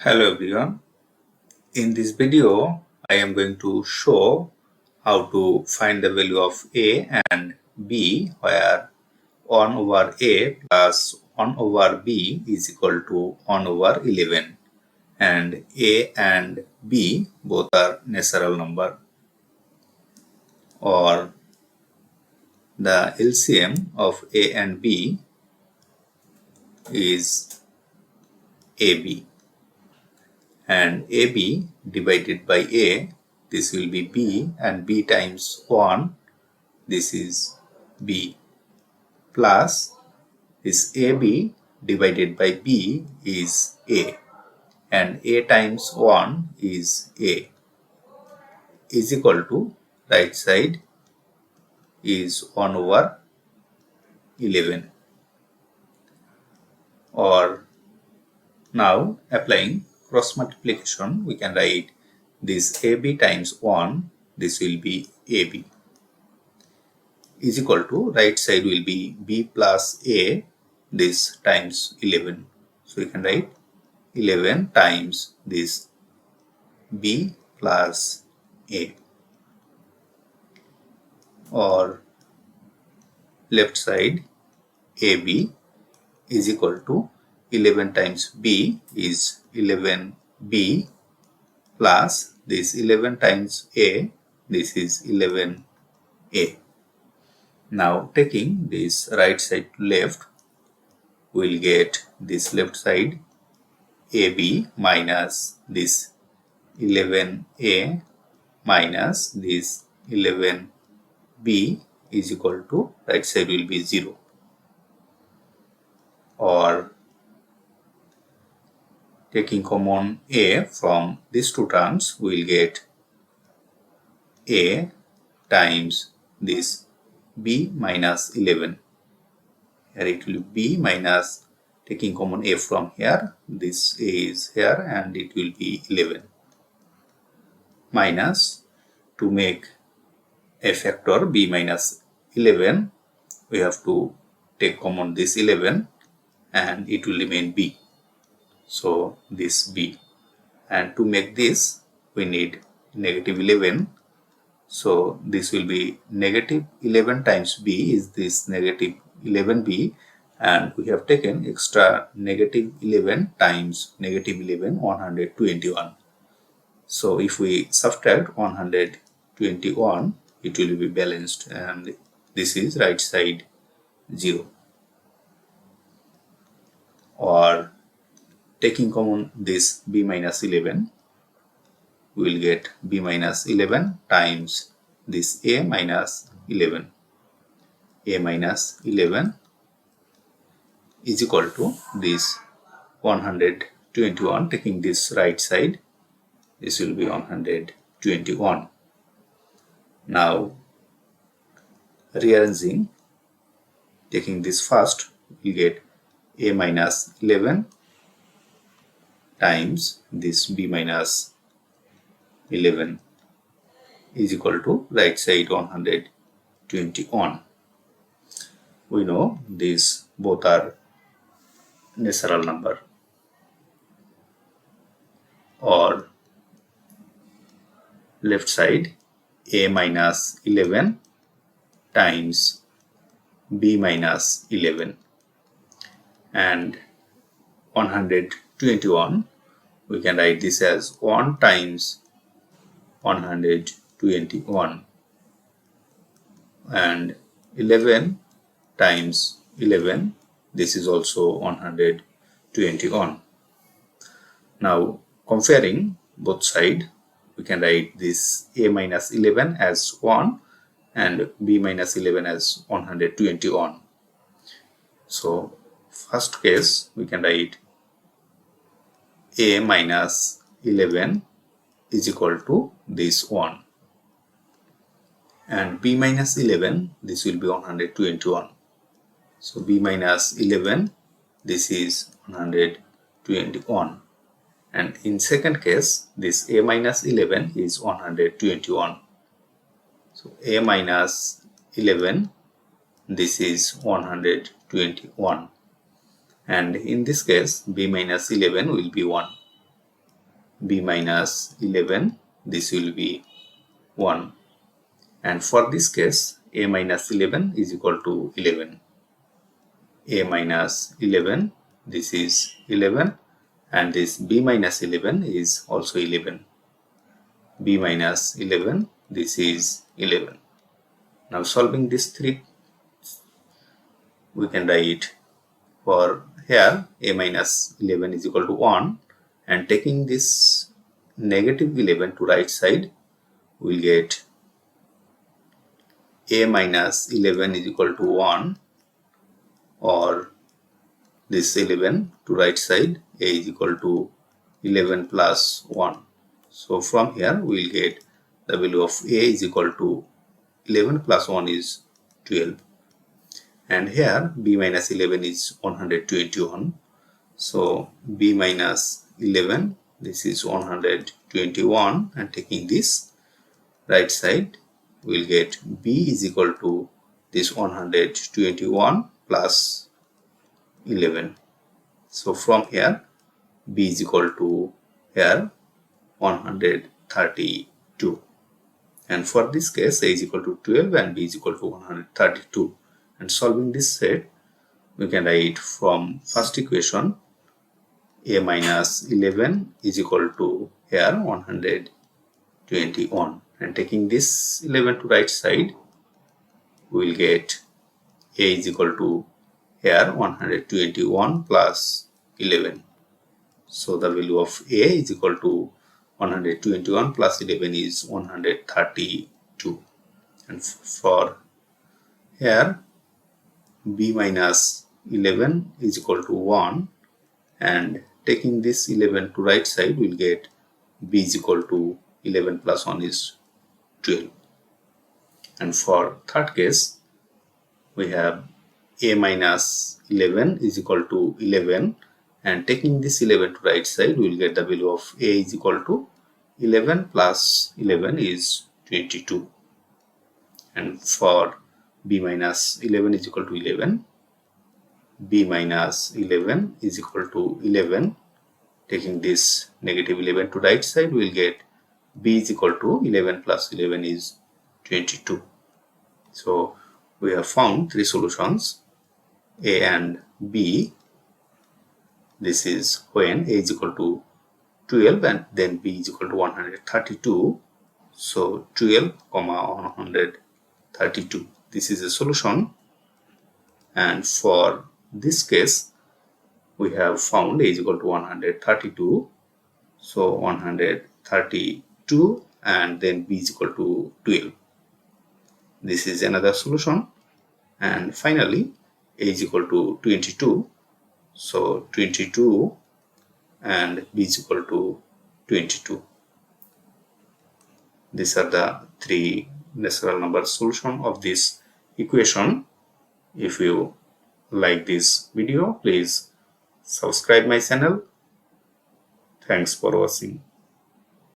Hello everyone. In this video, I am going to show how to find the value of a and b where 1 over a plus 1 over b is equal to 1 over 11 and a and b both are natural number, or the LCM of a and b is ab, and AB divided by A, this will be B, and B times 1, this is B, plus this AB divided by B is A, and A times 1 is A, is equal to right side is 1 over 11. Or now applying cross multiplication, we can write this AB times 1, this will be AB, is equal to right side will be B plus A, this times 11. So you can write 11 times this B plus A, or left side AB is equal to 11 times B is 11B plus this 11 times A, this is 11A. Now taking this right side to left, we will get this left side AB minus this 11A minus this 11B is equal to right side will be 0. Or taking common A from these two terms, we will get A times this B minus 11. Here it will be B minus, taking common A from here, this A is here and it will be 11. Minus, to make a factor B minus 11, we have to take common this 11 and it will remain B. So this B, and to make this we need negative 11. So this will be negative 11 times B is this negative 11B, and we have taken extra negative 11 times negative 11, 121. So if we subtract 121, it will be balanced, and this is right side 0. Or taking common this B minus 11, we will get B minus 11 times this A minus 11. A minus 11 is equal to this 121. Taking this right side, this will be 121. Now rearranging, taking this first, we get A minus 11 times this B minus 11 is equal to right side 121. We know these both are natural number. Or left side A minus 11 times B minus 11, and 121, we can write this as 1 times 121, and 11 times 11, this is also 121. Now comparing both sides, we can write this A minus 11 as 1 and B minus 11 as 121. So first case, we can write A minus 11 is equal to this 1, and B minus 11, this will be 121. So B minus 11, this is 121, and in second case, this A minus 11 is 121. So A minus 11, this is 121, and in this case B minus 11 will be 1. b minus 11, this will be 1. And for this case, a minus 11 is equal to 11. A minus 11, this is 11, and this b minus 11 is also 11. B minus 11, this is 11. Now solving these three, we can write for here a minus 11 is equal to 1, and taking this negative 11 to right side, we will get a minus 11 is equal to 1, or this 11 to right side, a is equal to 11 plus 1. So from here we will get the value of a is equal to 11 plus 1 is 12. And here b minus 11 is 121. So b minus 11, this is 121, and taking this right side, we will get b is equal to this 121 plus 11. So from here b is equal to here 132, and for this case a is equal to 12 and b is equal to 132. And solving this set, we can write from first equation a minus 11 is equal to here 121, and taking this 11 to right side, we will get a is equal to here 121 plus 11. So the value of a is equal to 121 plus 11 is 132. And for here b minus 11 is equal to 1, and taking this 11 to right side, we will get b is equal to 11 plus 1 is 12. And for third case, we have a minus 11 is equal to 11, and taking this 11 to right side, we will get the value of a is equal to 11 plus 11 is 22. And for b minus 11 is equal to 11, b minus 11 is equal to 11. Taking this negative 11 to right side, we will get b is equal to 11 plus 11 is 22. So we have found three solutions, a and b. This is when a is equal to 12 and then b is equal to 132. So 12, 132. This is a solution. And for this case, we have found a is equal to 132. So 132 and then b is equal to 12. This is another solution. And finally, a is equal to 22. So 22 and b is equal to 22. These are the three natural number solution of this equation. If you like this video, please subscribe my channel. Thanks for watching.